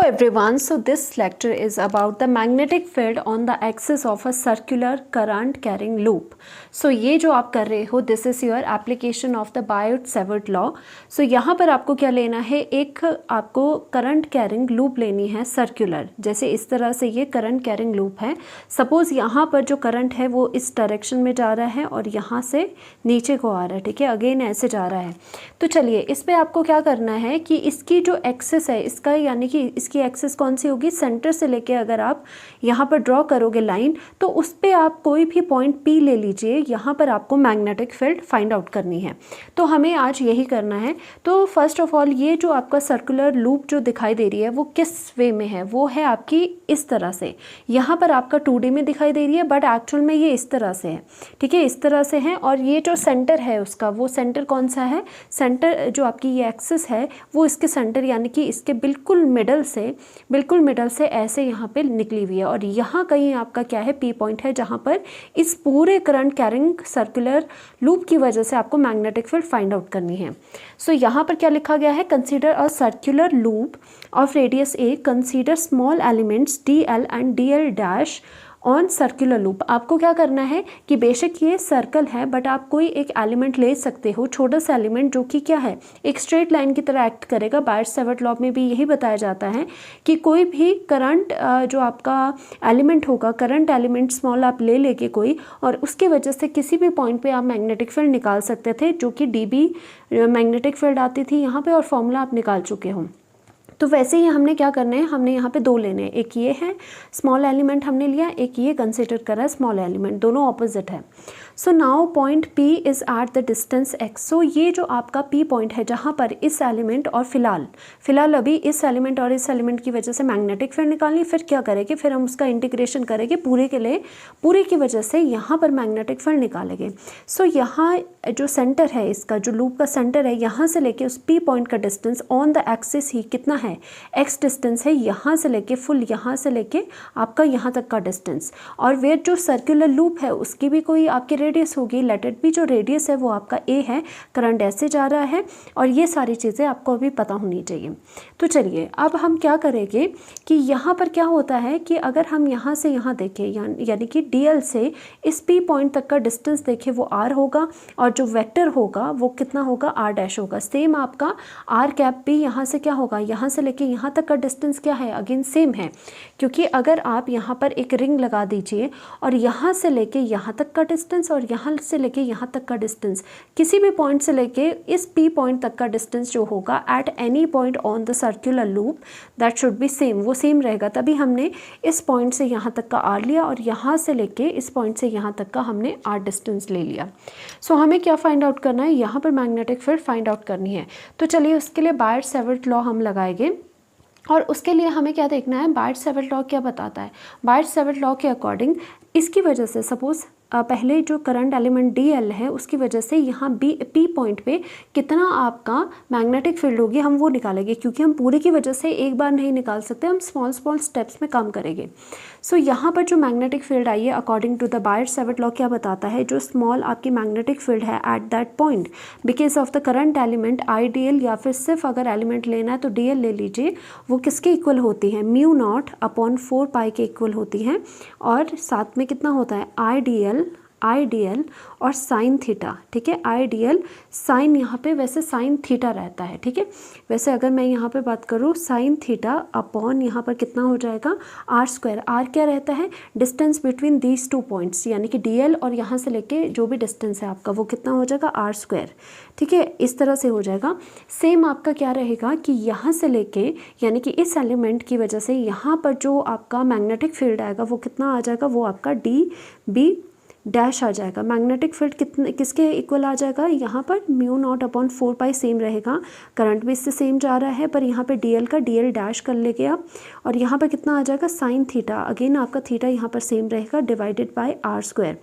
everyone, so this lecture is about the magnetic field on the axis of a circular current carrying loop. So ये जो आप कर रहे हो, this is your application of the Biot-Savart law. So यहाँ पर आपको क्या लेना है, एक आपको करंट कैरिंग लूप लेनी है सर्कुलर, जैसे इस तरह से ये करंट कैरिंग लूप है. सपोज यहाँ पर जो करंट है वो इस डायरेक्शन में जा रहा है और यहाँ से नीचे को आ रहा है, ठीक है, अगेन ऐसे जा रहा है. तो चलिए इस पर आपको क्या करना है कि इसकी जो एक्सिस है इसका, यानी कि इसकी एक्सिस कौन सी होगी, सेंटर से लेके अगर आप यहाँ पर ड्रॉ करोगे लाइन तो उस पर आप कोई भी पॉइंट P ले लीजिए. यहाँ पर आपको मैग्नेटिक फील्ड फाइंड आउट करनी है, तो हमें आज यही करना है. तो फर्स्ट ऑफ ऑल ये जो आपका सर्कुलर लूप जो दिखाई दे रही है वो किस वे में है, वो है आपकी इस तरह से. यहाँ पर आपका 2D में दिखाई दे रही है बट एक्चुअल में ये इस तरह से है, ठीक है, इस तरह से है. और ये जो सेंटर है उसका, वो सेंटर कौन सा है, सेंटर जो आपकी ये एक्सिस है वो इसके सेंटर यानी कि इसके बिल्कुल मिडल से ऐसे यहाँ पे निकली हुई है. और यहाँ कहीं आपका क्या है, P पॉइंट है, जहाँ पर इस पूरे करंट कैरिंग सर्कुलर लूप की वजह से आपको मैग्नेटिक फील्ड फाइंड आउट करनी है. सो यहाँ पर क्या लिखा गया है, consider a circular loop of radius A, consider small elements DL and DL dash on circular loop. आपको क्या करना है कि बेशक ये सर्कल है बट आप कोई एक एलिमेंट ले सकते हो, छोटा सा एलिमेंट जो कि क्या है, एक स्ट्रेट लाइन की तरह एक्ट करेगा. बायट-सावर्ट लॉ में भी यही बताया जाता है कि कोई भी करंट जो आपका एलिमेंट होगा, करंट एलिमेंट स्मॉल आप ले लेके कोई, और उसकी वजह से किसी भी पॉइंट पे आप मैग्नेटिक फील्ड निकाल सकते थे, जो कि dB मैग्नेटिक फील्ड आती थी यहाँ पे, और फॉर्मूला आप निकाल चुके हो. तो वैसे ही हमने क्या करना है, हमने यहाँ पे दो लेने हैं, एक ये है स्मॉल एलिमेंट हमने लिया, एक ये कंसिडर करा स्मॉल एलिमेंट, दोनों ऑपोजिट है. So now point P is at the distance x. सो ये जो आपका P पॉइंट है जहाँ पर इस एलिमेंट और फिलहाल अभी इस एलिमेंट और इस एलिमेंट की वजह से मैग्नेटिक फील्ड निकालनी, फिर क्या करेंगे, फिर हम उसका इंटीग्रेशन करेंगे पूरे की वजह से यहाँ पर मैग्नेटिक फील्ड निकालेंगे. सो यहाँ जो सेंटर है इसका, जो लूप का सेंटर है, यहाँ से लेके उस P पॉइंट का डिस्टेंस ऑन द एक्सिस ही कितना है, x डिस्टेंस है, यहाँ से लेके फुल यहाँ से लेके आपका यहाँ तक का डिस्टेंस. और वेयर जो सर्कुलर लूप है उसकी भी कोई आपकी रेडियस होगी, लेट इट बी, जो रेडियस है वो आपका A है, करंट ऐसे जा रहा है, और ये सारी चीज़ें आपको अभी पता होनी चाहिए. तो चलिए अब हम क्या करेंगे कि यहाँ पर क्या होता है कि अगर हम यहाँ से यहाँ देखें, यानी कि DL से इस P पॉइंट तक का डिस्टेंस देखें, वो R होगा, और जो वेक्टर होगा वो कितना होगा, R डैश होगा. सेम आपका R कैप भी यहाँ से क्या होगा, यहाँ से लेके यहाँ तक का डिस्टेंस क्या है, अगेन सेम है, क्योंकि अगर आप यहाँ पर एक रिंग लगा दीजिए और यहाँ से लेके यहाँ तक का डिस्टेंस और यहाँ से लेके यहाँ तक का डिस्टेंस, किसी भी पॉइंट से लेके इस P पॉइंट तक का डिस्टेंस जो होगा at any point on the circular loop, that should be same, वो सेम रहेगा. तभी हमने इस पॉइंट से यहाँ तक का R लिया और यहाँ से लेके इस पॉइंट से यहाँ तक का हमने R डिस्टेंस ले लिया. सो हमें क्या फाइंड आउट करना है, यहाँ पर मैग्नेटिक फील्ड फाइंड आउट करनी है. तो चलिए उसके लिए बायट-सावर्ट लॉ हम लगाएंगे, और उसके लिए हमें क्या देखना है, बायट-सावर्ट लॉ क्या बताता है. बायट-सावर्ट लॉ के अकॉर्डिंग इसकी वजह से सपोज पहले जो करंट एलिमेंट DL है उसकी वजह से यहाँ P पॉइंट पे कितना आपका मैग्नेटिक फील्ड होगी, हम वो निकालेंगे, क्योंकि हम पूरे की वजह से एक बार नहीं निकाल सकते, हम स्मॉल स्टेप्स में काम करेंगे. सो यहाँ पर जो मैग्नेटिक फील्ड आई है अकॉर्डिंग टू द बायट-सावर्ट लॉ क्या बताता है, जो स्मॉल आपकी मैग्नेटिक फील्ड है at that point because of the current element IDL, या फिर सिर्फ अगर एलिमेंट लेना है तो DL ले लीजिए, वो किसके इक्वल होती है, μ0/4π के इक्वल होती है, और साथ में कितना होता है IDL और साइन थीटा, ठीक है, IDL साइन, यहाँ पे वैसे साइन थीटा रहता है, ठीक है, वैसे अगर मैं यहाँ पे बात करूँ साइन थीटा अपॉन यहाँ पर कितना हो जाएगा R². R क्या रहता है, distance between these two points, यानी कि DL और यहाँ से लेके जो भी डिस्टेंस है आपका वो कितना हो जाएगा R², ठीक है, इस तरह से हो जाएगा. सेम आपका क्या रहेगा कि यहाँ से लेके यानी कि इस एलिमेंट की वजह से यहाँ पर जो आपका मैग्नेटिक फील्ड आएगा वो कितना आ जाएगा, वो आपका DB डैश आ जाएगा. मैग्नेटिक फील्ड किसके इक्वल आ जाएगा, यहाँ पर μ0/4π सेम रहेगा, करंट भी इससे सेम जा रहा है, पर यहाँ पे DL का DL डैश कर लेंगे आप, और यहाँ पर कितना आ जाएगा साइन थीटा, अगेन आपका थीटा यहाँ पर सेम रहेगा, डिवाइडेड बाय R².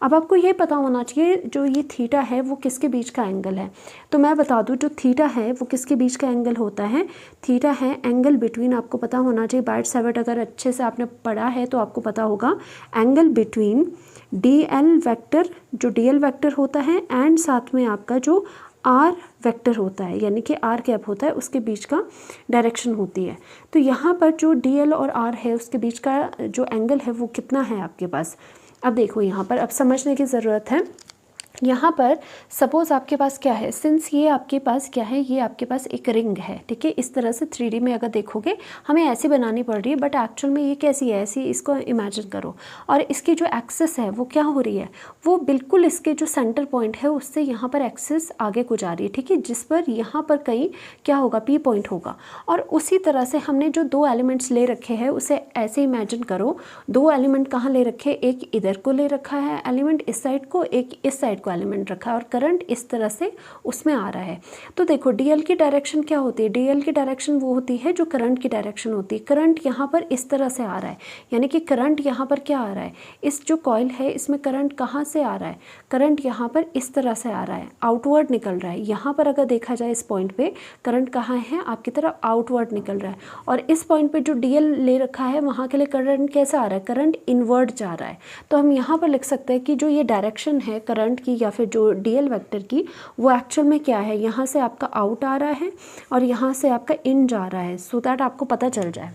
अब आपको ये पता होना चाहिए जो ये थीटा है वो किसके बीच का एंगल है. तो मैं बता दूं जो थीटा है वो किसके बीच का एंगल होता है, थीटा है एंगल बिटवीन, आपको पता होना चाहिए, बायट-सावर्ट अगर अच्छे से आपने पढ़ा है तो आपको पता होगा, एंगल बिटवीन DL वेक्टर, जो DL वेक्टर होता है, एंड साथ में आपका जो R वेक्टर होता है, यानी कि आर कैप होता है, उसके बीच का डायरेक्शन होती है। तो यहाँ पर जो डी एल और आर है उसके बीच का जो एंगल है वो कितना है आपके पास। अब देखो यहाँ पर अब समझने की ज़रूरत है। यहाँ पर सपोज़ आपके पास क्या है, सिंस ये आपके पास क्या है, ये आपके पास एक रिंग है, ठीक है। इस तरह से 3D में अगर देखोगे हमें ऐसी बनानी पड़ रही है, बट एक्चुअल में ये कैसी है, ऐसी इसको इमेजिन करो। और इसकी जो एक्सिस है वो क्या हो रही है, वो बिल्कुल इसके जो सेंटर पॉइंट है उससे यहाँ पर एक्सिस आगे को जा रही है, ठीक है, जिस पर यहाँ पर कहीं क्या होगा, P पॉइंट होगा। और उसी तरह से हमने जो दो एलिमेंट्स ले रखे हैं उसे ऐसे इमेजिन करो, दो एलिमेंट कहाँ ले रखे, एक इधर को ले रखा है एलिमेंट इस साइड को, एक इस साइड एलिमेंट रखा है, और करंट इस तरह से उसमें आ रहा है। तो देखो डीएल की डायरेक्शन क्या होती है, डीएल की डायरेक्शन वो होती है जो करंट की डायरेक्शन होती है। करंट यहाँ पर इस तरह से आ रहा है, यानी कि करंट यहाँ पर क्या आ रहा है, इस जो कॉइल है इसमें करंट कहाँ से आ रहा है, करंट यहाँ पर इस तरह से आ रहा है, आउटवर्ड निकल रहा है। यहाँ पर अगर देखा जाए इस पॉइंट पे करंट कहाँ है, आपकी तरफ आउटवर्ड निकल रहा है। और इस पॉइंट पे जो डीएल ले रखा है वहाँ के लिए करंट कैसा आ रहा है, करंट इनवर्ड जा रहा है। तो हम यहाँ पर लिख सकते हैं कि जो ये डायरेक्शन है करंट की या फिर जो डीएल वेक्टर की, वो एक्चुअल में क्या है, यहाँ से आपका आउट आ रहा है और यहाँ से आपका इन जा रहा है, सो दैट आपको पता चल जाए।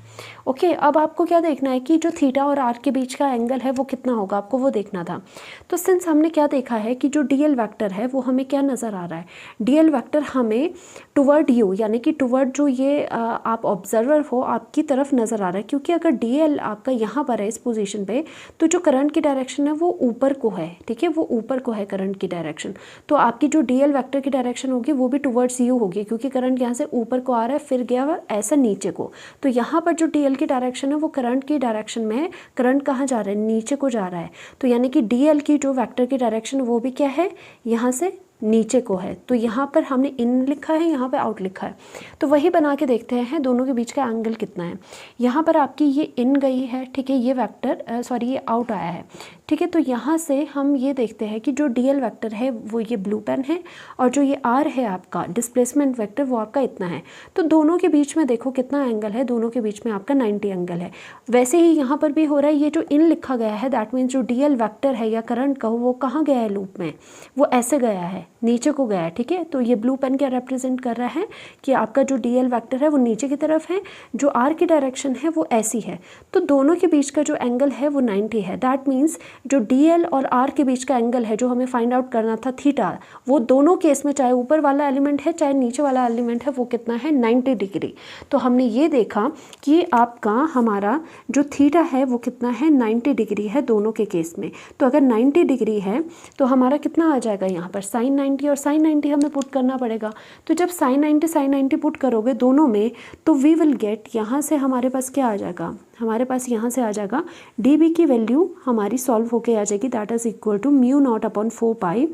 ओके, अब आपको क्या देखना है कि जो थीटा और आर के बीच का एंगल है वो कितना होगा, आपको वो देखना था। तो सिंस हमने क्या देखा है कि जो डीएल वेक्टर है वो हमें क्या नज़र आ रहा है, डीएल वेक्टर हमें टुवर्ड यू, यानी कि टुवर्ड जो ये आप ऑब्जर्वर हो आपकी तरफ नज़र आ रहा है। क्योंकि अगर डीएल आपका यहाँ पर है इस पोजीशन पे, तो जो करंट की डायरेक्शन है वो ऊपर को है, ठीक है, वो ऊपर को है करंट की डायरेक्शन। तो आपकी जो डीएल वेक्टर की डायरेक्शन होगी वो भी टुवर्ड्स यू होगी, क्योंकि करंट यहाँ से ऊपर को आ रहा है फिर गया ऐसा नीचे को। तो यहाँ पर जो डीएल की डायरेक्शन है वो करंट की डायरेक्शन में है, करंट कहाँ जा रहा है, नीचे को जा रहा है। तो यानी कि डीएल की जो वेक्टर की डायरेक्शन वो भी क्या है, यहाँ से नीचे को है। तो यहाँ पर हमने इन लिखा है, यहाँ पे आउट लिखा है। तो वही बना के देखते हैं दोनों के बीच का एंगल कितना है। यहाँ पर आपकी ये इन गई है, ठीक है, ये वेक्टर सॉरी ये आउट आया है, ठीक है। तो यहाँ से हम ये देखते हैं कि जो डीएल वेक्टर है वो ये ब्लू पेन है, और जो ये आर है आपका डिस्प्लेसमेंट वेक्टर वो आपका इतना है। तो दोनों के बीच में देखो कितना एंगल है, दोनों के बीच में आपका 90 एंगल है। वैसे ही यहाँ पर भी हो रहा है, ये जो इन लिखा गया है दैट मीन्स जो डीएल वेक्टर है या करंट का वो कहाँ गया है लूप में, वो ऐसे गया है, नीचे को गया है, ठीक है। तो ये ब्लू पेन क्या रिप्रेजेंट कर रहा है कि आपका जो डीएल वेक्टर है वो नीचे की तरफ है, जो आर की डायरेक्शन है वो ऐसी है। तो दोनों के बीच का जो एंगल है वो 90 है। दैट मीन्स जो डीएल और आर के बीच का एंगल है जो हमें फाइंड आउट करना था थीटा, वो दोनों केस में चाहे ऊपर वाला एलिमेंट है चाहे नीचे वाला एलिमेंट है वो कितना है, 90 डिग्री। तो हमने ये देखा कि आपका हमारा जो थीटा है वो कितना है, 90 डिग्री है दोनों के केस में। तो अगर 90 डिग्री है तो हमारा कितना आ जाएगा यहाँ पर sin 90, और sin 90 हमें पुट करना पड़ेगा। तो जब sin 90 पुट करोगे दोनों में तो वी विल गेट, यहाँ से हमारे पास क्या आ जाएगा, हमारे पास यहाँ से आ जाएगा डी बी की वैल्यू हमारी सॉल्व होके आ जाएगी, that is equal to mu naught upon 4 pi,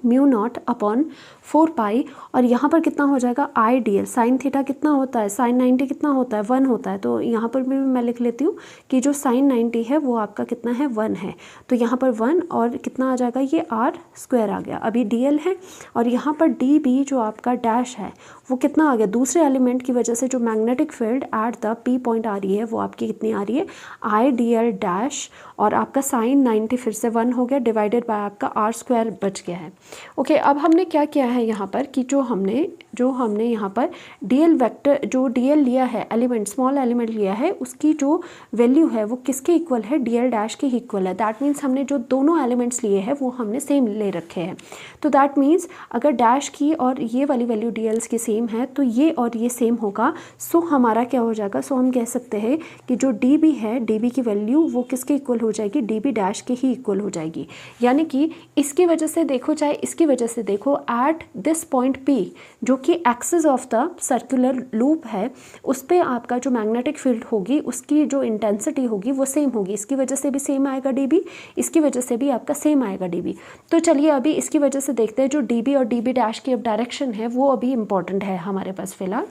mu naught upon 4 pi. और यहाँ पर कितना हो जाएगा I D L, sine theta कितना होता है, साइन 90 कितना होता है, 1 होता है। तो यहाँ पर भी मैं लिख लेती हूँ कि जो साइन 90 है वो आपका कितना है, 1 है। तो यहाँ पर 1 और कितना आ जाएगा, ये आर स्क्वायर आ गया। अभी डी एल है, और यहाँ पर डी बी जो आपका डैश है वो कितना आ गया, दूसरे एलिमेंट की वजह से जो magnetic field at the P point आ रही है वो आपकी कितनी आ रही है, आई डी एल डैश, और आपका साइन 90 फिर से 1 हो गया, डिवाइडेड बाय आपका आर स्क्वायर बच गया है। ओके, अब हमने क्या किया है यहाँ पर कि जो हमने यहाँ पर डीएल वेक्टर, जो डीएल लिया है एलिमेंट, स्मॉल एलिमेंट लिया है, उसकी जो वैल्यू है वो किसके इक्वल है, डीएल डैश के इक्वल है। दैट मीन्स हमने जो दोनों एलिमेंट्स लिए हैं वो हमने सेम ले रखे हैं। तो दैट मीन्स अगर डैश की और ये वाली वैल्यू डीएल्स की सेम है तो ये और ये सेम होगा। सो हमारा क्या हो जाएगा, सो हम कह सकते हैं कि जो डी बी है, डी बी की वैल्यू वो किसके इक्वल हो जाएगी, डी बी डैश के ही इक्वल हो जाएगी। यानी कि इसकी वजह से देखो चाहे इसकी वजह से देखो, एट दिस पॉइंट पी जो कि axis of the circular loop है, उस पर आपका जो मैग्नेटिक फील्ड होगी उसकी जो इंटेंसिटी होगी वो सेम होगी। इसकी वजह से भी सेम आएगा डी बी, इसकी वजह से भी आपका सेम आएगा डी बी। तो चलिए अभी इसकी वजह से देखते हैं जो डी बी और डी बी डैश की अब डायरेक्शन है वो अभी इंपॉर्टेंट है हमारे पास फिलहाल।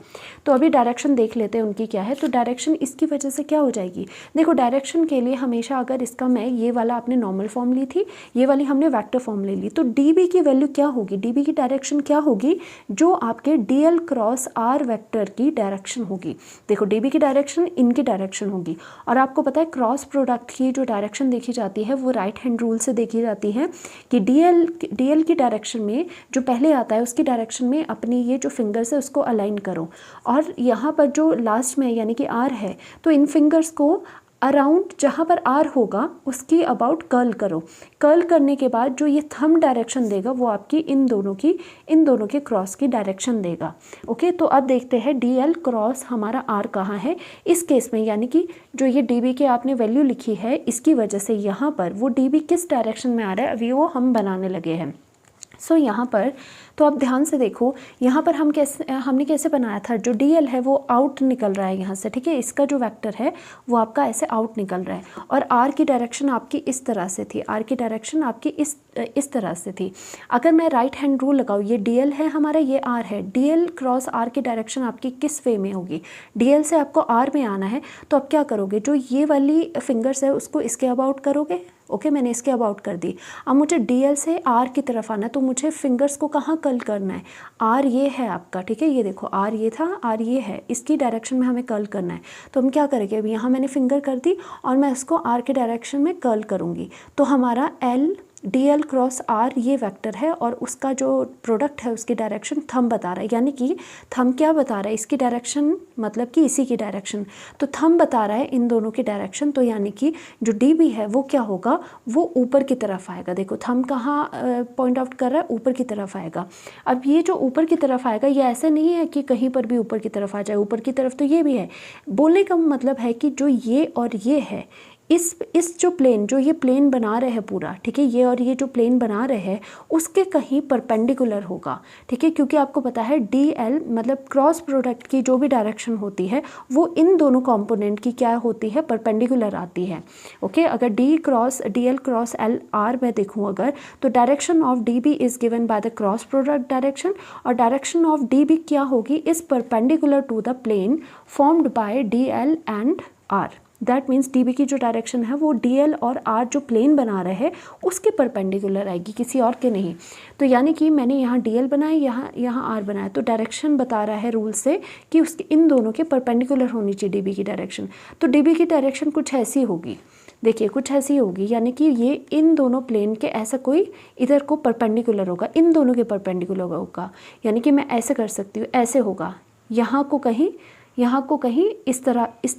तो अभी डायरेक्शन देख लेते हैं उनकी क्या है। तो डायरेक्शन इसकी वजह से क्या हो जाएगी, देखो डायरेक्शन के लिए हमेशा अगर इसका मैं ये वाला आपने नॉर्मल फॉर्म ली थी, ये वाली हमने वेक्टर फॉर्म ले ली, तो डी बी की की वैल्यू क्या होगी, डीबी की डायरेक्शन क्या होगी, जो आपके डीएल क्रॉस आर वेक्टर की डायरेक्शन होगी। देखो डीबी की डायरेक्शन इनकी डायरेक्शन होगी, और आपको पता है क्रॉस प्रोडक्ट की जो डायरेक्शन देखी जाती है वो राइट हैंड रूल से देखी जाती है कि डीएल की डायरेक्शन में जो पहले आता है उसकी डायरेक्शन में अपनी ये जो फिंगर्स है उसको अलाइन करो, और यहाँ पर जो लास्ट में यानी कि आर है तो इन फिंगर्स को अराउंड जहाँ पर आर होगा उसकी अबाउट कर्ल करो। कर्ल करने के बाद जो ये थंब डायरेक्शन देगा वो आपकी इन दोनों के क्रॉस की डायरेक्शन देगा। ओके, तो अब देखते हैं डी एल क्रॉस हमारा आर कहाँ है इस केस में, यानी कि जो ये डी बी की आपने वैल्यू लिखी है इसकी वजह से यहाँ पर वो डी बी किस डायरेक्शन में आ रहा है अभी वो हम बनाने लगे हैं। सो यहाँ पर तो आप ध्यान से देखो, यहाँ पर हमने कैसे बनाया था, जो डी एल है वो आउट निकल रहा है यहाँ से, ठीक है, इसका जो वेक्टर है वो आपका ऐसे आउट निकल रहा है, और आर की डायरेक्शन आपकी इस तरह से थी, आर की डायरेक्शन आपकी इस तरह से थी। अगर मैं राइट हैंड रूल लगाऊँ, ये डी एल है हमारा, ये आर है, डी एल क्रॉस आर की डायरेक्शन आपकी किस वे में होगी, डी एल से आपको आर में आना है, तो आप क्या करोगे, जो ये वाली फिंगर्स है उसको इसके अबाउट करोगे। ओके, मैंने इसके अबाउट कर दी। अब मुझे डीएल से आर की तरफ आना है, तो मुझे फिंगर्स को कहाँ कर्ल करना है, आर ये है आपका, ठीक है, ये देखो आर ये था, आर ये है, इसकी डायरेक्शन में हमें कर्ल करना है। तो हम क्या करेंगे, अभी यहाँ मैंने फिंगर कर दी और मैं इसको आर के डायरेक्शन में कर्ल करूँगी, तो हमारा L D L cross R ये वेक्टर है, और उसका जो प्रोडक्ट है उसकी डायरेक्शन थंब बता रहा है, यानी कि थंब क्या बता रहा है, इसकी डायरेक्शन मतलब कि इसी की डायरेक्शन, तो थंब बता रहा है इन दोनों की डायरेक्शन, तो यानी कि जो डी बी है वो क्या होगा, वो ऊपर की तरफ आएगा। देखो थंब कहाँ पॉइंट आउट कर रहा है, ऊपर की तरफ आएगा। अब ये जो ऊपर की तरफ आएगा ये ऐसे नहीं है कि कहीं पर भी ऊपर की तरफ आ जाए, ऊपर की तरफ तो ये भी है, बोलने का मतलब है कि जो ये और ये है, इस जो प्लेन, जो ये प्लेन बना रहे हैं पूरा, ठीक है, ये और ये जो प्लेन बना रहे हैं उसके कहीं परपेंडिकुलर होगा, ठीक है, क्योंकि आपको पता है डी एल मतलब क्रॉस प्रोडक्ट की जो भी डायरेक्शन होती है वो इन दोनों कंपोनेंट की क्या होती है, परपेंडिकुलर आती है। ओके, अगर D L cross L R मैं देखूँ अगर, तो direction of D B is given by the cross product direction, और डायरेक्शन ऑफ डी बी क्या होगी, is perpendicular to the plane formed by D L and R. That means D B की जो direction है वो D L और R जो plane बना रहे हैं उसके परपेंडिकुलर आएगी, किसी और के नहीं। तो यानी कि मैंने यहाँ डी एल बनाया, यहाँ आर बनाया, तो डायरेक्शन बता रहा है रूल से कि उसके इन दोनों के परपेंडिकुलर होनी चाहिए डी बी की डायरेक्शन। तो डी बी की डायरेक्शन कुछ ऐसी होगी, देखिए कुछ ऐसी होगी, यानी कि ये इन दोनों प्लेन के ऐसा कोई इधर को परपेंडिकुलर होगा, इन दोनों के परपेंडिकुलर होगा, यानी कि मैं ऐसे कर सकती हूँ, ऐसे होगा, यहाँ को कहीं इस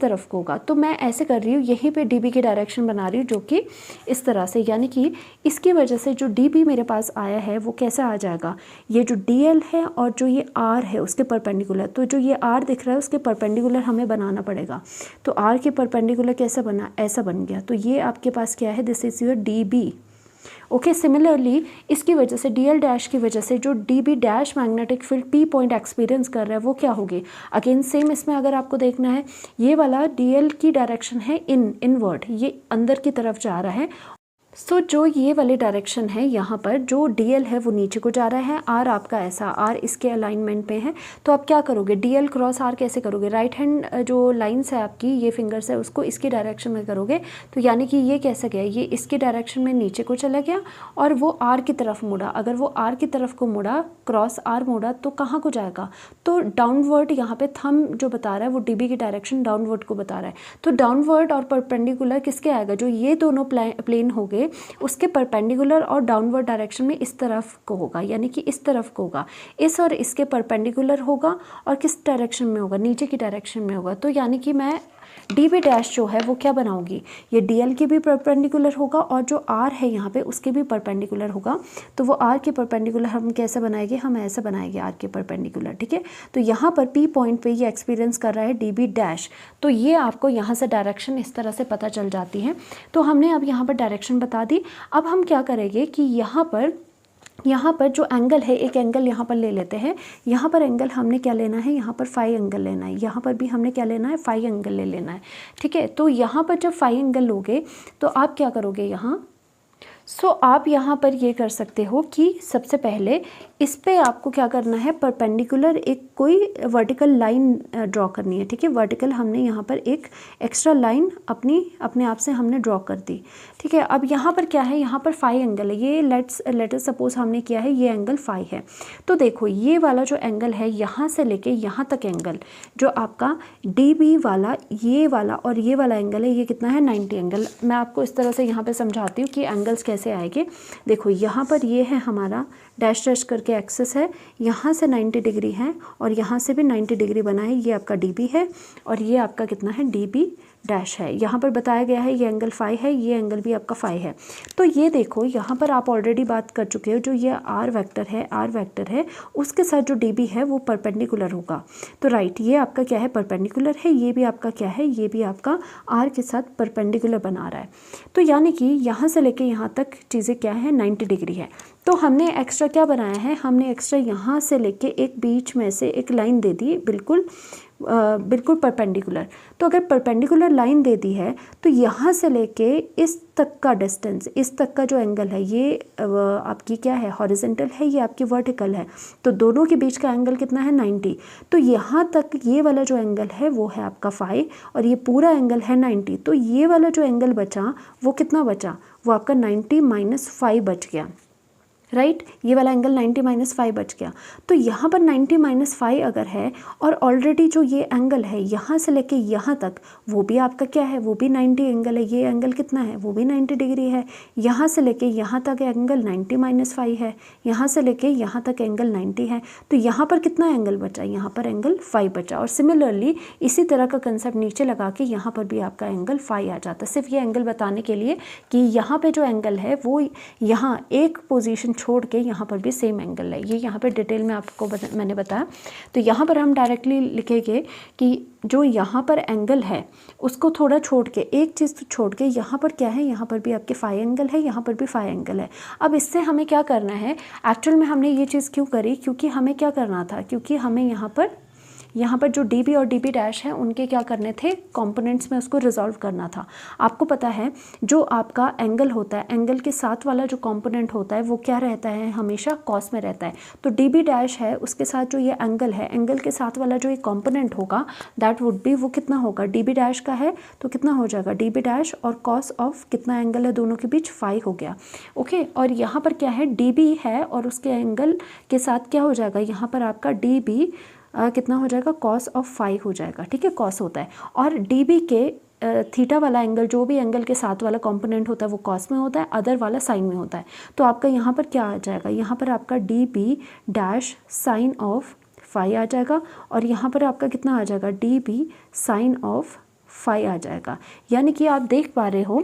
तरफ को होगा, तो मैं ऐसे कर रही हूँ, यहीं पे डीबी की डायरेक्शन बना रही हूँ जो कि इस तरह से, यानी कि इसकी वजह से जो डीबी मेरे पास आया है वो कैसा आ जाएगा, ये जो डीएल है और जो ये आर है उसके परपेंडिकुलर, तो जो ये आर दिख रहा है उसके परपेंडिकुलर हमें बनाना पड़ेगा, तो आर के परपेंडिकुलर कैसा बना, ऐसा बन गया, तो ये आपके पास क्या है, this is your dB. Okay, similarly इसकी वजह से डी एल डैश की वजह से जो D B dash magnetic field P point experience कर रहा है वो क्या होगी, अगेन सेम इसमें अगर आपको देखना है, ये वाला डी एल की डायरेक्शन है इनवर्ड, ये अंदर की तरफ जा रहा है, सो जो ये वाली डायरेक्शन है यहाँ पर जो डीएल है वो नीचे को जा रहा है, आर आपका ऐसा, आर इसके अलाइनमेंट पे है, तो आप क्या करोगे, डीएल क्रॉस आर कैसे करोगे, राइट हैंड जो लाइंस है आपकी, ये फिंगर्स है उसको इसकी डायरेक्शन में करोगे, तो यानी कि ये कैसा गया, ये इसकी डायरेक्शन में नीचे को चला गया और वो आर की तरफ मुड़ा, अगर वो आर की तरफ को मुड़ा, क्रॉस आर मुड़ा, तो कहाँ को जाएगा, तो डाउनवर्ड, यहाँ पे थंब जो बता रहा है वो डीबी की डायरेक्शन डाउनवर्ड को बता रहा है, तो डाउनवर्ड और परपेंडिकुलर किसके आएगा, जो ये दोनों प्लेन हो गए उसके परपेंडिकुलर और डाउनवर्ड डायरेक्शन में इस तरफ को होगा, यानी कि इस तरफ को होगा, इस और इसके परपेंडिकुलर होगा, और किस डायरेक्शन में होगा, नीचे की डायरेक्शन में होगा, तो यानी कि मैं डी बी डैश जो है वो क्या बनाऊंगी, ये डी एल की भी परपेंडिकुलर होगा और जो आर है यहाँ पे उसके भी परपेंडिकुलर होगा, तो वो आर के परपेंडिकुलर हम कैसे बनाएंगे, हम ऐसे बनाएंगे आर के परपेंडिकुलर, ठीक है। तो यहाँ पर पी पॉइंट पे ये एक्सपीरियंस कर रहा है डी बी डैश, तो ये आपको यहाँ से डायरेक्शन इस तरह से पता चल जाती है। तो हमने अब यहाँ पर डायरेक्शन बता दी। अब हम क्या करेंगे कि यहाँ पर जो एंगल है, एक एंगल यहाँ पर ले लेते हैं, यहाँ पर एंगल हमने क्या लेना है, यहाँ पर फाई एंगल लेना है, यहाँ पर भी हमने क्या लेना है, फाई एंगल ले लेना है, ठीक है। तो यहाँ पर जब फाई एंगल लोगे तो आप क्या करोगे यहाँ, सो आप यहाँ पर ये कर सकते हो कि सबसे पहले इस पे आपको क्या करना है, परपेंडिकुलर एक कोई वर्टिकल लाइन ड्रॉ करनी है, ठीक है। वर्टिकल हमने यहाँ पर एक एक्स्ट्रा लाइन अपने आप से हमने ड्रॉ कर दी, ठीक है। अब यहाँ पर क्या है, यहाँ पर फाई एंगल है, ये लेट सपोज हमने किया है ये एंगल फाई है। तो देखो ये वाला जो एंगल है यहाँ से लेके यहाँ तक एंगल जो आपका DB वाला, ये वाला और ये वाला एंगल है, ये कितना है 90 एंगल। मैं आपको इस तरह से यहाँ पे समझाती हूँ कि एंगल्स कैसे आएंगे। देखो यहाँ पर ये है हमारा डैश डैश करके एक्सिस है, यहाँ से 90 डिग्री है और यहाँ से भी 90 डिग्री बना है, ये आपका DB है और ये आपका कितना है DB डैश है। यहाँ पर बताया गया है ये एंगल फाई है, ये एंगल भी आपका फाई है। तो ये देखो यहाँ पर आप ऑलरेडी बात कर चुके हो, जो ये आर वेक्टर है उसके साथ जो DB है वो परपेंडिकुलर होगा। तो राइट, ये आपका क्या है, परपेंडिकुलर है, ये भी आपका क्या है, ये भी आपका आर के साथ परपेंडिकुलर बना रहा है। तो यानी कि यहाँ से लेके यहाँ तक चीज़ें क्या है, 90 डिग्री है। तो हमने एक्स्ट्रा क्या बनाया है, हमने एक्स्ट्रा यहाँ से लेके एक बीच में से एक लाइन दे दी, बिल्कुल परपेंडिकुलर। तो अगर परपेंडिकुलर लाइन दे दी है तो यहाँ से लेके इस तक का डिस्टेंस, इस तक का जो एंगल है ये आपकी क्या है, हॉरिजॉन्टल है, ये आपकी वर्टिकल है। तो दोनों के बीच का एंगल कितना है, 90। तो यहाँ तक ये वाला जो एंगल है वो है आपका फाई और ये पूरा एंगल है 90। तो ये वाला जो एंगल बचा वो कितना बचा, वो आपका 90 - 5 बच गया, राइट। ये वाला एंगल 90 - 5 बच गया। तो यहाँ पर 90 - 5 अगर है और ऑलरेडी जो ये एंगल है यहाँ से लेके यहाँ तक वो भी आपका क्या है, वो भी 90 एंगल है। ये एंगल कितना है, वो भी 90 डिग्री है। यहाँ से लेके यहाँ तक एंगल 90 - 5 है, यहाँ से लेके यहाँ तक एंगल 90 है। तो यहाँ पर कितना एंगल बचा, यहाँ पर एंगल 5 बचा। और सिमिलरली इसी तरह का कंसेप्ट नीचे लगा के यहाँ पर भी आपका एंगल 5 आ जाता है। सिर्फ ये एंगल बताने के लिए कि यहाँ पे जो एंगल है वो यहाँ एक पोजीशन छोड़ के यहाँ पर भी सेम एंगल है। ये यहाँ पे डिटेल में आपको मैंने बताया। तो यहाँ पर हम डायरेक्टली लिखेंगे कि जो यहाँ पर एंगल है उसको थोड़ा छोड़ के, एक चीज़ तो छोड़ के, यहाँ पर क्या है, यहाँ पर भी आपके फाई एंगल है, यहाँ पर भी फाई एंगल है। अब इससे हमें क्या करना है, एक्चुअल में हमने ये चीज़ क्यों करी, क्योंकि हमें क्या करना था, क्योंकि हमें यहाँ पर जो DB और DB डैश है उनके क्या करने थे, कंपोनेंट्स में उसको रिजॉल्व करना था। आपको पता है जो आपका एंगल होता है, एंगल के साथ वाला जो कंपोनेंट होता है वो क्या रहता है, हमेशा कॉस में रहता है। तो DB डैश है उसके साथ जो ये एंगल है, एंगल के साथ वाला जो ये कंपोनेंट होगा दैट वुड बी, वो कितना होगा, DB डैश का है तो कितना हो जाएगा, DB डैश और कॉस ऑफ कितना एंगल है दोनों के बीच, 5 हो गया, ओके। और यहाँ पर क्या है, DB है और उसके एंगल के साथ क्या हो जाएगा, यहाँ पर आपका DB कितना हो जाएगा, कॉस ऑफ 5 हो जाएगा, ठीक है, कॉस होता है। और DB के थीटा वाला एंगल, जो भी एंगल के साथ वाला कंपोनेंट होता है वो कॉस में होता है, अदर वाला साइन में होता है। तो आपका यहाँ पर क्या आ जाएगा, यहाँ पर आपका DB डैश साइन ऑफ 5 आ जाएगा और यहाँ पर आपका कितना आ जाएगा, DB साइन ऑफ 5 आ जाएगा। यानी कि आप देख पा रहे हो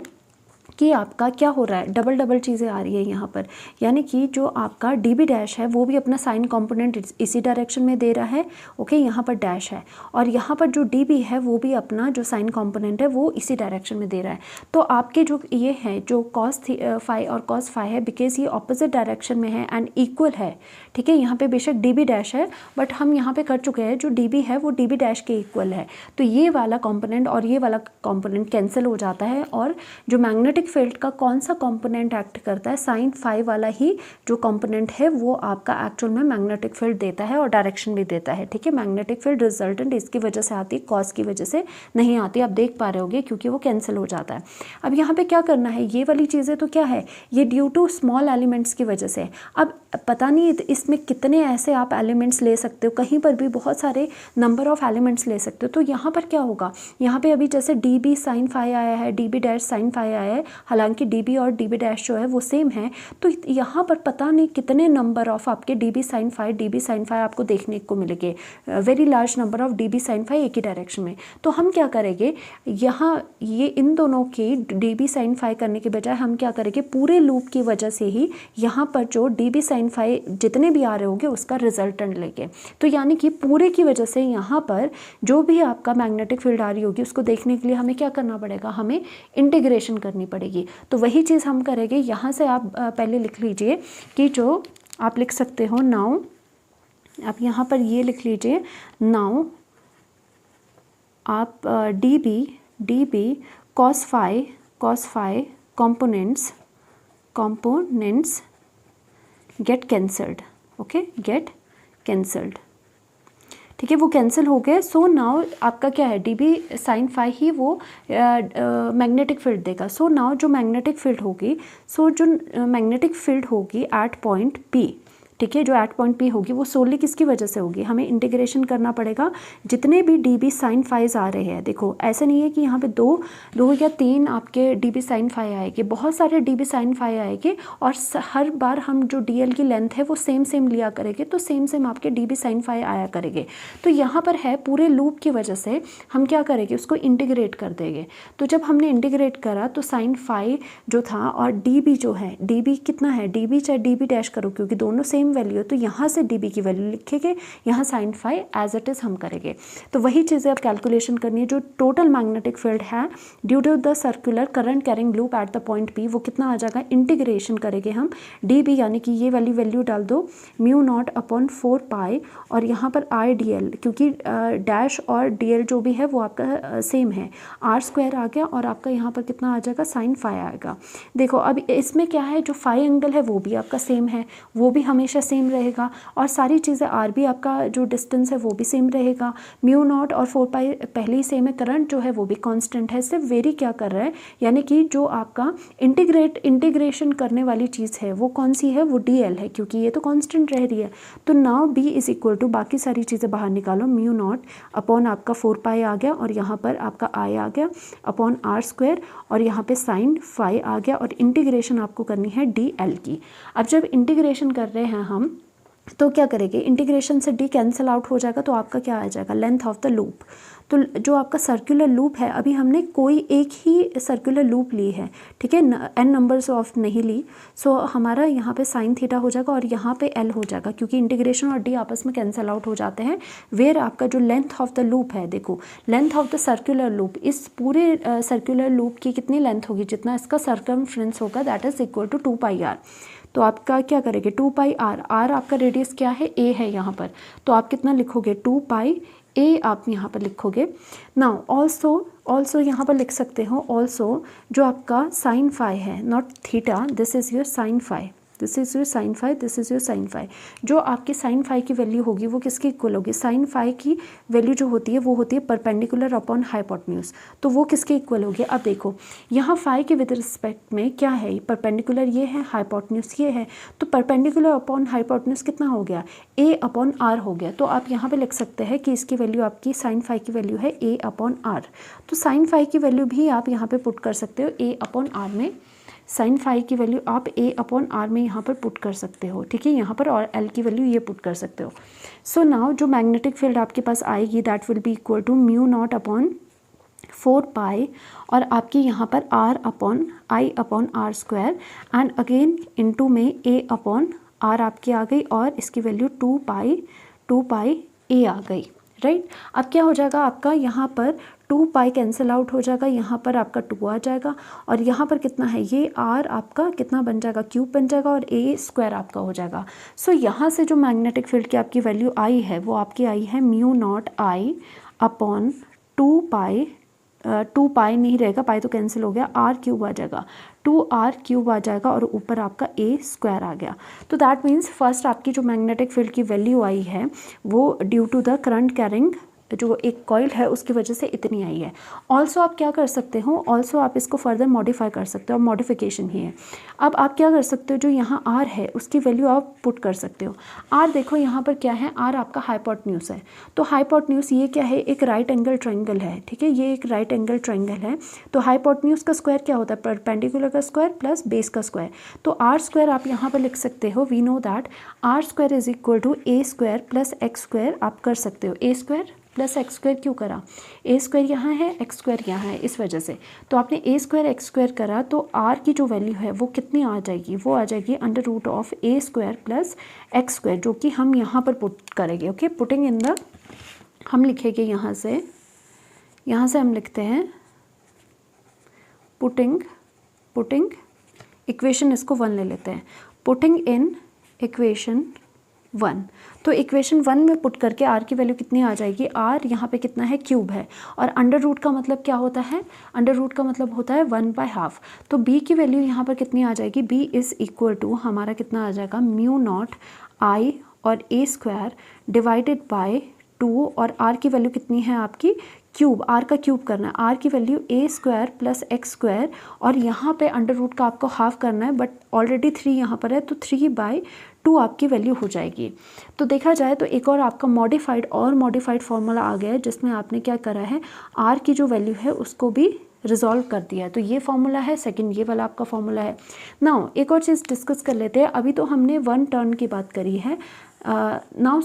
कि आपका क्या हो रहा है, डबल डबल चीज़ें आ रही है यहाँ पर। यानी कि जो आपका DB डैश है वो भी अपना साइन कंपोनेंट इसी डायरेक्शन में दे रहा है, ओके। यहाँ पर डैश है और यहाँ पर जो DB है वो भी अपना जो साइन कंपोनेंट है वो इसी डायरेक्शन में दे रहा है। तो आपके जो ये है जो कॉस 5 और कॉस 5 है, बिकॉज ये ऑपोजिट डायरेक्शन में है एंड इक्वल है, ठीक है। यहाँ पे बेशक DB डैश है बट हम यहाँ पे कर चुके हैं जो DB है वो DB डैश के इक्वल है। तो ये वाला कंपोनेंट और ये वाला कंपोनेंट कैंसिल हो जाता है और जो मैग्नेटिक फील्ड का कौन सा कंपोनेंट एक्ट करता है, साइन 5 वाला ही जो कंपोनेंट है वो आपका एक्चुअल में मैग्नेटिक फील्ड देता है और डायरेक्शन भी देता है, ठीक है। मैग्नेटिक फील्ड रिजल्टेंट इसकी वजह से आती है, कॉस की वजह से नहीं आती, आप देख पा रहे होगे क्योंकि वो कैंसिल हो जाता है। अब यहाँ पे क्या करना है, ये वाली चीज़ें तो क्या है, ये ड्यू टू स्मॉल एलिमेंट्स की वजह से। अब पता नहीं इसमें कितने ऐसे आप एलिमेंट्स ले सकते हो, कहीं पर भी बहुत सारे नंबर ऑफ एलिमेंट्स ले सकते हो। तो यहाँ पर क्या होगा, यहाँ पे अभी जैसे DB साइन 5 आया है, DB डैश साइन 5 आया है, हालांकि DB और DB डैश जो है वो सेम है। तो यहाँ पर पता नहीं कितने नंबर ऑफ आपके DB साइन 5 आपको देखने को मिलेंगे, very large number of DB sine 5 एक ही डायरेक्शन में। तो हम क्या करेंगे, यहाँ ये इन दोनों की DB साइन 5 करने के बजाय हम क्या करेंगे, पूरे लूप की वजह से ही यहाँ पर जो DB साइन 5 जितने भी आ रहे होंगे उसका रिजल्टेंट लेंगे। तो यानी कि पूरे की वजह से यहाँ पर जो भी आपका मैग्नेटिक फील्ड आ रही होगी उसको देखने के लिए हमें क्या करना पड़ेगा, हमें इंटीग्रेशन करनी पड़ेगी। तो वही चीज़ हम करेंगे। यहाँ से आप पहले लिख लीजिए कि जो आप लिख सकते हो नाउ, आप यहाँ पर ये लिख लीजिए नाउ आप DB cos 5 components components get cancelled, okay, get cancelled, ठीक है, वो कैंसिल हो गए। सो नाउ आपका क्या है, dB sin phi ही वो मैग्नेटिक फील्ड देगा। सो नाउ जो मैग्नेटिक फील्ड होगी, जो मैग्नेटिक फील्ड होगी एट पॉइंट P, ठीक है, जो एट पॉइंट P होगी वो सोली किसकी वजह से होगी, हमें इंटीग्रेशन करना पड़ेगा जितने भी dB sin phi आ रहे हैं। देखो ऐसा नहीं है कि यहाँ पे दो या तीन आपके dB sin phi आएंगे, बहुत सारे dB sin phi आएंगे और हर बार हम जो dl की लेंथ है वो सेम लिया करेंगे, तो सेम आपके dB sin phi आया करेंगे। तो यहाँ पर है पूरे लूप की वजह से हम क्या करेंगे, उसको इंटीग्रेट कर देंगे। तो जब हमने इंटीग्रेट करा तो sin phi जो था और dB जो है, dB कितना है, dB चाहे dB डैश करो क्योंकि दोनों सेम वैल्यू है, तो यहाँ से dB की वैल्यू लिखेंगे, यहाँ sin phi as it is हम करेंगे। तो वही चीज़ें अब कैलकुलेशन करनी है। जो टोटल मैग्नेटिक फील्ड है due to the circular current carrying loop at the point P, वो कितना आ जाएगा, इंटीग्रेशन करेंगे हम dB, यानी कि ये वाली वैल्यू डाल दो μ0/4 और यहाँ पर IDL, क्योंकि डैश और DL जो भी है वो आपका सेम है, r² आ गया और आपका यहाँ पर कितना आ जाएगा, sin phi आएगा। देखो अब इसमें क्या है, जो phi एंगल है वो भी आपका सेम है, वो भी हमेशा सेम रहेगा और सारी चीज़ें r भी आपका जो डिस्टेंस है वो भी सेम रहेगा। μ0 और 4 पाई पहले ही सेम है, करंट जो है वो भी कांस्टेंट है, सिर्फ वेरी क्या कर रहा है, यानी कि जो आपका इंटीग्रेशन करने वाली चीज़ है वो कौन सी है, वो dl है, क्योंकि ये तो कांस्टेंट रह रही है। तो now b is equal to, बाकी सारी चीज़ें बाहर निकालो, μ0 अपॉन आपका 4 पाई आ गया और यहाँ पर आपका i आ गया अपॉन r² और यहाँ पे sin phi आ गया और इंटीग्रेशन आपको करनी है dl की। अब जब इंटीग्रेशन कर रहे हैं हम तो क्या करेंगे, इंटीग्रेशन से d कैंसिल आउट हो जाएगा, तो आपका क्या आ जाएगा, लेंथ ऑफ द लूप। तो जो आपका सर्कुलर लूप है, अभी हमने कोई एक ही सर्कुलर लूप ली है, ठीक है, n नंबर्स ऑफ नहीं ली। सो हमारा यहाँ पे साइन थीटा हो जाएगा और यहाँ पे l हो जाएगा, क्योंकि इंटीग्रेशन और d आपस में कैंसिल आउट हो जाते हैं। वेयर आपका जो लेंथ ऑफ द लूप है, देखो length of the circular loop, इस पूरे सर्कुलर लूप की कितनी लेंथ होगी, जितना इसका सर्कमफ्रेंस होगा, that is equal to 2 pi r। तो आपका क्या करेंगे, 2 पाई r, r आपका रेडियस क्या है, a है यहाँ पर, तो आप कितना लिखोगे, 2 पाई a आप यहाँ पर लिखोगे। नाउ ऑल्सो यहाँ पर लिख सकते हो, ऑल्सो जो आपका साइन फाई है, not theta, this is your sine phi, this is your sine phi, this is your sine phi. जो आपकी साइन फाई की वैल्यू होगी वो किसकी इक्वल होगी, साइन फाई की वैल्यू जो होती है वो होती है परपेंडिकुलर अपॉन हाइपोटेन्यूज, तो वो किसके इक्वल होगी। अब देखो यहाँ फाई के विद रिस्पेक्ट में क्या है, परपेंडिकुलर ये है, हाइपोटेन्यूज ये है, तो परपेंडिकुलर अपॉन हाइपोटेन्यूज कितना हो गया, a अपॉन r हो गया। तो आप यहाँ पे लिख सकते हैं कि इसकी वैल्यू, आपकी साइन फाई की वैल्यू है a अपॉन r, तो साइन फाई की वैल्यू भी आप यहाँ पे पुट कर सकते हो a अपॉन r में, साइन फाई की वैल्यू आप a अपॉन r में यहाँ पर पुट कर सकते हो, ठीक है, यहाँ पर और l की वैल्यू ये पुट कर सकते हो। सो नाउ जो मैग्नेटिक फील्ड आपके पास आएगी that will be equal to μ0 upon 4 pi और आपकी यहाँ पर r upon i upon r² and again into में a अपॉन r आपकी आ गई और इसकी वैल्यू 2 पाई a आ गई, राइट। अब क्या हो जाएगा आपका, यहाँ पर 2 पाई कैंसिल आउट हो जाएगा, यहाँ पर आपका 2 आ जाएगा और यहाँ पर कितना है, ये r आपका कितना बन जाएगा, क्यूब बन जाएगा और a² आपका हो जाएगा। सो यहाँ से जो मैग्नेटिक फील्ड की आपकी वैल्यू आई है वो आपकी आई है μ0 I अपॉन 2 पाई नहीं रहेगा, पाई तो कैंसिल हो गया, r³ आ जाएगा, 2r³ आ जाएगा और ऊपर आपका a² आ गया। तो दैट मीन्स फर्स्ट आपकी जो मैग्नेटिक फील्ड की वैल्यू आई है वो due to the current carrying जो एक कॉइल है उसकी वजह से इतनी आई है। ऑल्सो आप क्या कर सकते हो, ऑल्सो आप इसको फर्दर मॉडिफाई कर सकते हो, मॉडिफिकेशन ही है। अब आप क्या कर सकते हो, जो यहाँ r है उसकी वैल्यू आप पुट कर सकते हो। r देखो यहाँ पर क्या है, r आपका हाइपोटेन्यूज है, तो हाइपोटेन्यूज ये क्या है, एक राइट एंगल ट्रायंगल है, ठीक है, ये एक राइट एंगल ट्रायंगल है। तो हाइपोटेन्यूज का स्क्वायर क्या होता है, परपेंडिकुलर का स्क्वायर प्लस बेस का स्क्वायर, तो r² आप यहाँ पर लिख सकते हो, we know that r² is equal to a² plus x² आप कर सकते हो, a² प्लस x² क्यों करा, a² यहाँ है, x² यहाँ है, इस वजह से। तो आपने a² x² करा तो r की जो वैल्यू है वो कितनी आ जाएगी, वो आ जाएगी √ऑफ a² प्लस x², जो कि हम यहाँ पर पुट करेंगे। ओके, पुटिंग इन द, हम लिखेंगे यहाँ से हम लिखते हैं पुटिंग इक्वेशन, इसको 1 ले लेते हैं, पुटिंग इन इक्वेशन 1। तो इक्वेशन 1 में पुट करके आर की वैल्यू कितनी आ जाएगी, आर यहाँ पे कितना है, क्यूब है, और अंडर रूट का मतलब क्या होता है, अंडर रूट का मतलब होता है 1/2। तो बी की वैल्यू यहाँ पर कितनी आ जाएगी, बी इज़ इक्वल टू हमारा कितना आ जाएगा, म्यू नॉट आई और ए स्क्वायर डिवाइडेड बाय 2, और आर की वैल्यू कितनी है आपकी, क्यूब, आर का क्यूब करना है, आर की वैल्यू ए स्क्वायर प्लस एक्स स्क्वायर, और यहाँ पे अंडर रूट का आपको हाफ करना है, बट ऑलरेडी 3 यहाँ पर है तो 3/2 आपकी वैल्यू हो जाएगी। तो देखा जाए तो एक और आपका मॉडिफाइड फॉर्मूला आ गया है, जिसमें आपने क्या करा है, आर की जो वैल्यू है उसको भी रिजॉल्व कर दिया है। तो ये फॉर्मूला है, सेकंड ये वाला आपका फॉर्मूला है। नाउ एक और चीज़ डिस्कस कर लेते हैं। अभी तो हमने 1 टर्न की बात करी है। नाउ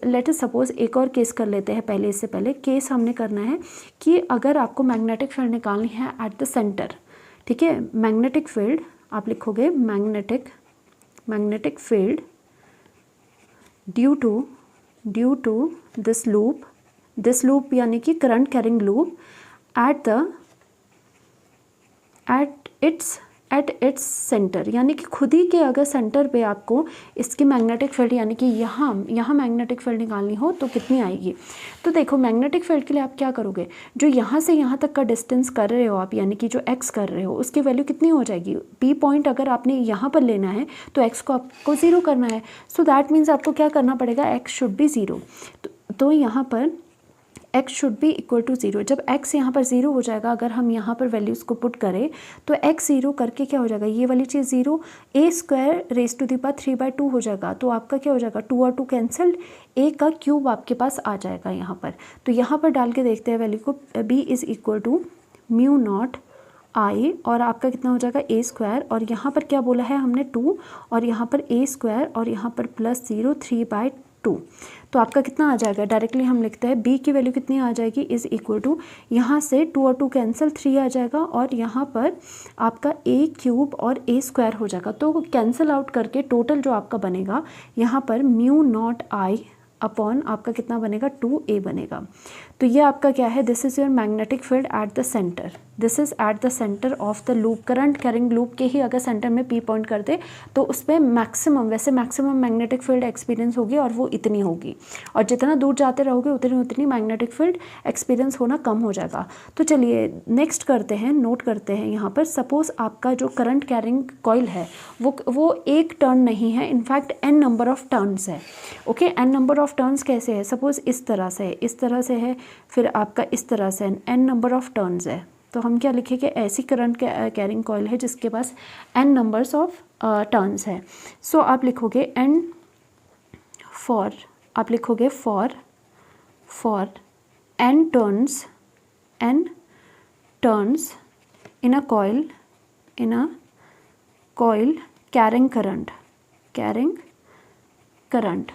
लेट अस सपोज एक और केस कर लेते हैं। पहले इससे पहले केस हमने करना है कि अगर आपको मैग्नेटिक फील्ड निकालनी है एट द सेंटर, ठीक है, मैग्नेटिक फील्ड आप लिखोगे magnetic field due to this loop यानी कि current carrying loop at its centre, यानी कि खुद ही के अगर सेंटर पे आपको इसकी मैग्नेटिक फील्ड यानी कि यहाँ मैग्नेटिक फील्ड निकालनी हो तो कितनी आएगी। तो देखो मैग्नेटिक फील्ड के लिए आप क्या करोगे, जो यहाँ से यहाँ तक का डिस्टेंस कर रहे हो आप, यानी कि जो x कर रहे हो उसकी वैल्यू कितनी हो जाएगी, P पॉइंट अगर आपने यहाँ पर लेना है तो x को आपको 0 करना है। सो दैट मीन्स आपको क्या करना पड़ेगा, x शुड बी 0। तो यहाँ पर x should be equal to 0। जब x यहाँ पर 0 हो जाएगा, अगर हम यहाँ पर वैल्यूज़ को पुट करें तो x 0 करके क्या हो जाएगा, ये वाली चीज़ 0, a square raise to the power 3/2 हो जाएगा। तो आपका क्या हो जाएगा, 2 और 2 कैंसिल, a का क्यूब आपके पास आ जाएगा यहाँ पर। तो यहाँ पर डाल के देखते हैं वैल्यू को, b is equal to mu naught I, और आपका कितना हो जाएगा a स्क्वायर, और यहाँ पर क्या बोला है हमने 2, और यहाँ पर a स्क्वायर, और यहाँ पर प्लस 0 3/2। तो आपका कितना आ जाएगा, डायरेक्टली हम लिखते हैं b की वैल्यू कितनी आ जाएगी, इज़ इक्वल टू, यहाँ से 2 और 2 कैंसिल, 3 आ जाएगा, और यहाँ पर आपका a क्यूब और a स्क्वायर हो जाएगा। तो कैंसिल आउट करके टोटल जो आपका बनेगा यहाँ पर म्यू नॉट आई अपॉन आपका कितना बनेगा, 2a बनेगा। तो ये आपका क्या है, this is your magnetic field at the centre, this is at the centre of the loop, current carrying loop के ही अगर सेंटर में P पॉइंट कर दे तो उस पर मैक्सिमम मैग्नेटिक फील्ड एक्सपीरियंस होगी, और वो इतनी होगी, और जितना दूर जाते रहोगे उतनी मैग्नेटिक फील्ड एक्सपीरियंस होना कम हो जाएगा। तो चलिए नेक्स्ट करते हैं, नोट करते हैं यहाँ पर, सपोज़ आपका जो करंट कैरिंग कॉइल है वो एक टर्न नहीं है, in fact n number of turns है। Okay, n number of turns कैसे है, सपोज़ इस तरह से है, फिर आपका इस तरह से n नंबर ऑफ टर्न्स है। तो हम क्या लिखेंगे, ऐसी करंट कैरिंग कॉइल है जिसके पास n नंबर्स ऑफ टर्न्स है। सो आप लिखोगे for n turns in a coil carrying current.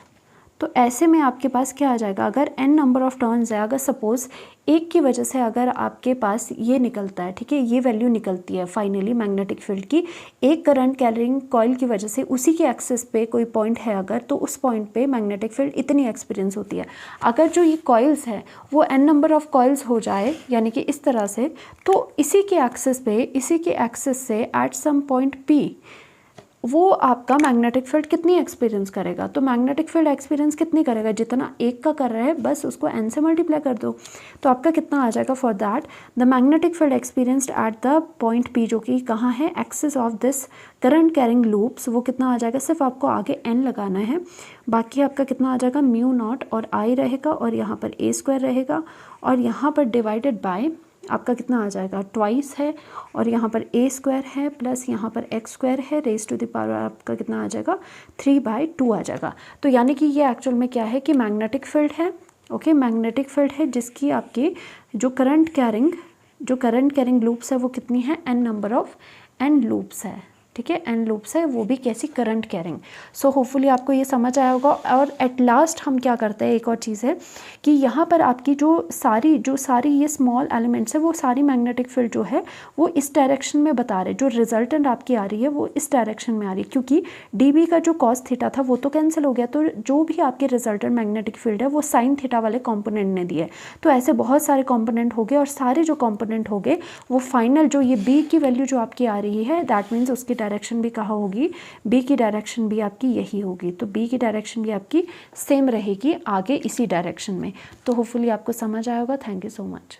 तो ऐसे में आपके पास क्या आ जाएगा, अगर n नंबर ऑफ टर्न्स है, अगर सपोज़ एक की वजह से अगर आपके पास ये निकलता है, ठीक है, ये वैल्यू निकलती है फाइनली मैग्नेटिक फील्ड की, एक करंट कैरिंग कॉइल की वजह से उसी के एक्सिस पे कोई पॉइंट है अगर, तो उस पॉइंट पे मैग्नेटिक फील्ड इतनी एक्सपीरियंस होती है। अगर जो ये कॉइल्स है वो n नंबर ऑफ कॉइल्स हो जाए, यानी कि इस तरह से, तो इसी के एक्सिस से एट सम पॉइंट P वो आपका मैग्नेटिक फील्ड कितनी एक्सपीरियंस करेगा। तो मैग्नेटिक फील्ड एक्सपीरियंस कितनी करेगा, जितना एक का कर रहा है बस उसको n से मल्टीप्लाई कर दो। तो आपका कितना आ जाएगा, for that the magnetic field experienced eight the point P, जो कि कहाँ है, axis of this current carrying loops, वो कितना आ जाएगा, सिर्फ आपको आगे n लगाना है, बाकी आपका कितना आ जाएगा, म्यू नॉट और आई रहेगा, और यहाँ पर a स्क्वायर रहेगा, और यहाँ पर डिवाइडेड बाय आपका कितना आ जाएगा, ट्वाइस है, और यहाँ पर a स्क्वायर है प्लस यहाँ पर x स्क्वायर है, रेज टू द पावर आपका कितना आ जाएगा, 3/2 आ जाएगा। तो यानी कि ये एक्चुअल में क्या है कि मैग्नेटिक फील्ड है। ओके, मैग्नेटिक फील्ड है जिसकी आपकी जो करंट कैरिंग लूप्स है वो कितनी है, n number of n loops है, ठीक है, n लूप्स है, वो भी कैसी, करंट कैरिंग। सो होपफुली आपको ये समझ आया होगा। और एट लास्ट हम क्या करते हैं, एक और चीज़ है कि यहाँ पर आपकी जो सारी ये स्मॉल एलिमेंट्स है वो सारी मैग्नेटिक फील्ड जो है वो इस डायरेक्शन में बता रहे, जो रिजल्टेंट आपकी आ रही है वो इस डायरेक्शन में आ रही है, क्योंकि dB का जो कॉस थीटा था वो तो कैंसिल हो गया, तो जो भी आपके रिजल्टेंट मैग्नेटिक फील्ड है वो साइन थीटा वाले कॉम्पोनेंट ने दिए। तो ऐसे बहुत सारे कॉम्पोनेंट हो गए, और सारे जो कॉम्पोनेंट हो गए वो फाइनल जो ये B की वैल्यू जो आपकी आ रही है, दैट मीन्स उसकी डायरेक्शन भी कहाँ होगी, बी की डायरेक्शन भी आपकी यही होगी, तो बी की डायरेक्शन भी आपकी सेम रहेगी आगे इसी डायरेक्शन में। तो होपफुली आपको समझ आया होगा। Thank you so much.